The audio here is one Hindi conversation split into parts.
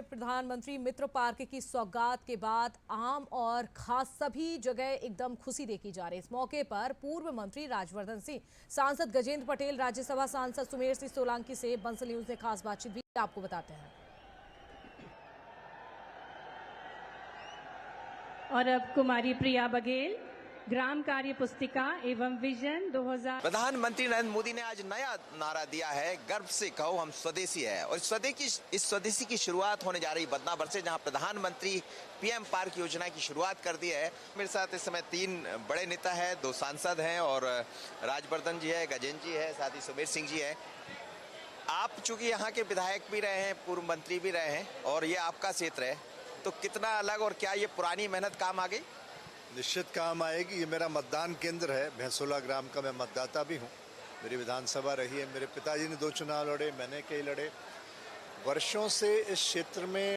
में प्रधानमंत्री मित्र पार्क की सौगात के बाद आम और खास सभी जगह एकदम खुशी देखी जा रही है। इस मौके पर पूर्व मंत्री राजवर्धन सिंह, सांसद गजेंद्र पटेल, राज्यसभा सांसद सुमेर सिंह सोलंकी से बंसल न्यूज ने खास बातचीत भी आपको बताते हैं। और अब कुमारी प्रिया बघेल, ग्राम कार्य पुस्तिका एवं विजन 2000। प्रधानमंत्री नरेंद्र मोदी ने आज नया नारा दिया है, गर्व से कहो हम स्वदेशी है। और इस स्वदेशी की शुरुआत होने जा रही बदनावर से, जहां प्रधानमंत्री पीएम पार्क योजना की शुरुआत कर दी है। मेरे साथ इस समय 3 बड़े नेता हैं, 2 सांसद हैं और राजवर्धन जी है, गजेंद्र जी है, साथ ही सुमेर सिंह जी है। आप चूंकि यहाँ के विधायक भी रहे हैं, पूर्व मंत्री भी रहे हैं और ये आपका क्षेत्र है, तो कितना अलग और क्या ये पुरानी मेहनत काम आ गई? निश्चित काम आएगी। ये मेरा मतदान केंद्र है, भैंसोला ग्राम का मैं मतदाता भी हूँ। मेरी विधानसभा रही है, मेरे पिताजी ने 2 चुनाव लड़े, मैंने कई लड़े। वर्षों से इस क्षेत्र में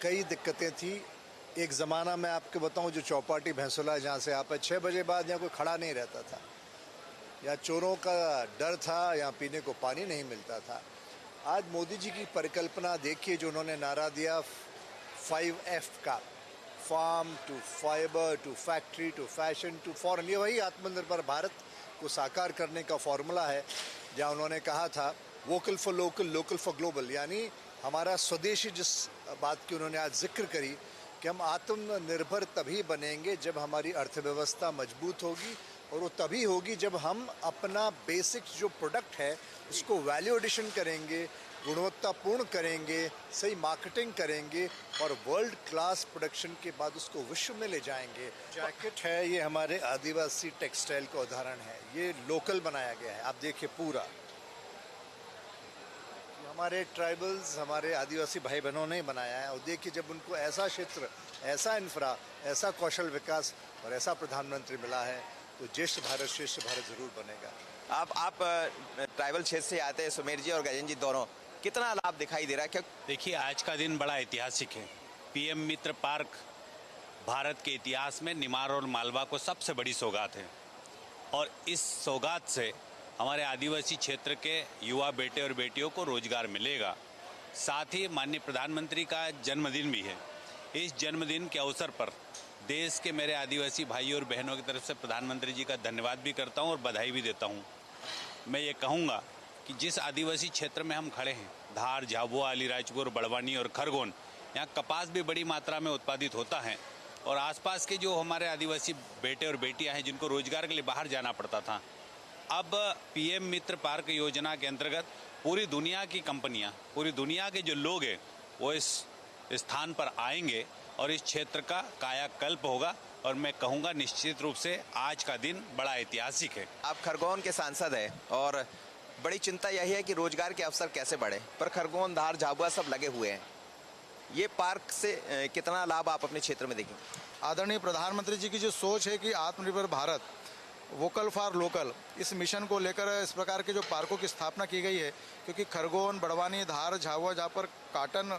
कई दिक्कतें थी। एक ज़माना मैं आपको बताऊं, जो चौपाटी भैंसोला जहाँ से आप 6 बजे बाद यहाँ कोई खड़ा नहीं रहता था, या चोरों का डर था, यहाँ पीने को पानी नहीं मिलता था। आज मोदी जी की परिकल्पना देखिए, जो उन्होंने नारा दिया 5F का, farm to fibre to factory to fashion to foreign, ये वही आत्मनिर्भर भारत को साकार करने का फॉर्मूला है। जहाँ उन्होंने कहा था vocal for local, local for global, यानी हमारा स्वदेशी, जिस बात की उन्होंने आज जिक्र करी कि हम आत्मनिर्भर तभी बनेंगे जब हमारी अर्थव्यवस्था मजबूत होगी, और वो तभी होगी जब हम अपना बेसिक जो प्रोडक्ट है उसको वैल्यू एडिशन करेंगे, गुणवत्तापूर्ण करेंगे, सही मार्केटिंग करेंगे और वर्ल्ड क्लास प्रोडक्शन के बाद उसको विश्व में ले जाएंगे। जैकेट है, ये हमारे आदिवासी टेक्सटाइल का उदाहरण है। ये लोकल बनाया गया है, आप देखिए पूरा। हमारे ट्राइबल्स, हमारे आदिवासी भाई बहनों ने बनाया है। और देखिए, जब उनको ऐसा क्षेत्र, ऐसा इंफ्रा, ऐसा कौशल विकास और ऐसा प्रधानमंत्री मिला है, तो ज्येष्ठ भारत श्रेष्ठ भारत जरूर बनेगा। आप ट्राइबल क्षेत्र से आते हैं, सुमेर जी और गजेंद्र जी दोनों, कितना लाभ दिखाई दे रहा है? क्या देखिए, आज का दिन बड़ा ऐतिहासिक है। पीएम मित्र पार्क भारत के इतिहास में निमाड़ और मालवा को सबसे बड़ी सौगात है, और इस सौगात से हमारे आदिवासी क्षेत्र के युवा बेटे और बेटियों को रोजगार मिलेगा। साथ ही माननीय प्रधानमंत्री का जन्मदिन भी है। इस जन्मदिन के अवसर पर देश के मेरे आदिवासी भाइयों और बहनों की तरफ से प्रधानमंत्री जी का धन्यवाद भी करता हूं और बधाई भी देता हूं। मैं ये कहूँगा कि जिस आदिवासी क्षेत्र में हम खड़े हैं, धार, झाबुआ, अलीराजपुर, बड़वानी और खरगोन, यहाँ कपास भी बड़ी मात्रा में उत्पादित होता है। और आसपास के जो हमारे आदिवासी बेटे और बेटियां हैं, जिनको रोजगार के लिए बाहर जाना पड़ता था, अब पीएम मित्र पार्क योजना के अंतर्गत पूरी दुनिया की कंपनियां, पूरी दुनिया के जो लोग हैं, वो इस स्थान पर आएंगे और इस क्षेत्र का कायाकल्प होगा। और मैं कहूँगा, निश्चित रूप से आज का दिन बड़ा ऐतिहासिक है। आप खरगोन के सांसद हैं और बड़ी चिंता यही है कि रोजगार के अवसर कैसे बढ़े, पर खरगोन, धार, झाबुआ सब लगे हुए हैं। ये पार्क से कितना लाभ आप अपने क्षेत्र में देखेंगे? आदरणीय प्रधानमंत्री जी की जो सोच है कि आत्मनिर्भर भारत, वोकल फॉर लोकल, इस मिशन को लेकर इस प्रकार के जो पार्कों की स्थापना की गई है। क्योंकि खरगोन, बड़वानी, धार, झाबुआ, जहाँ पर काटन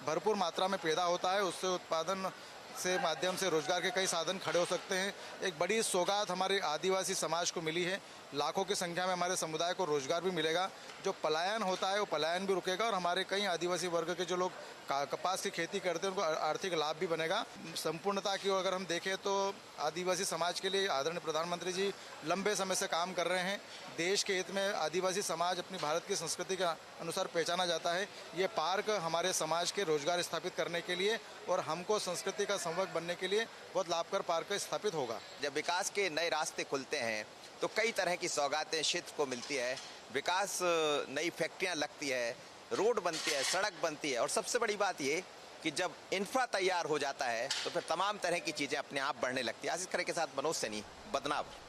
भरपूर मात्रा में पैदा होता है, उससे उत्पादन से माध्यम से रोजगार के कई साधन खड़े हो सकते हैं। एक बड़ी सौगात हमारे आदिवासी समाज को मिली है। लाखों की संख्या में हमारे समुदाय को रोजगार भी मिलेगा। जो पलायन होता है वो पलायन भी रुकेगा, और हमारे कई आदिवासी वर्ग के जो लोग कपास की खेती करते हैं, उनको आर्थिक लाभ भी बनेगा। संपूर्णता की अगर हम देखें तो आदिवासी समाज के लिए आदरणीय प्रधानमंत्री जी लंबे समय से काम कर रहे हैं। देश के हित में आदिवासी समाज अपनी भारत की संस्कृति के अनुसार पहचाना जाता है। ये पार्क हमारे समाज के रोजगार स्थापित करने के लिए और हमको संस्कृति का संवर्धक बनने के लिए बहुत लाभकर पार्क स्थापित होगा। जब विकास के नए रास्ते खुलते हैं तो कई तरह की सौगातें क्षेत्र को मिलती है। विकास, नई फैक्ट्रियां लगती है, रोड बनती है, सड़क बनती है, और सबसे बड़ी बात ये कि जब इंफ्रा तैयार हो जाता है तो फिर तमाम तरह की चीज़ें अपने आप बढ़ने लगती है। आशीष खरे के साथ मनोज सैनी, बदनावर।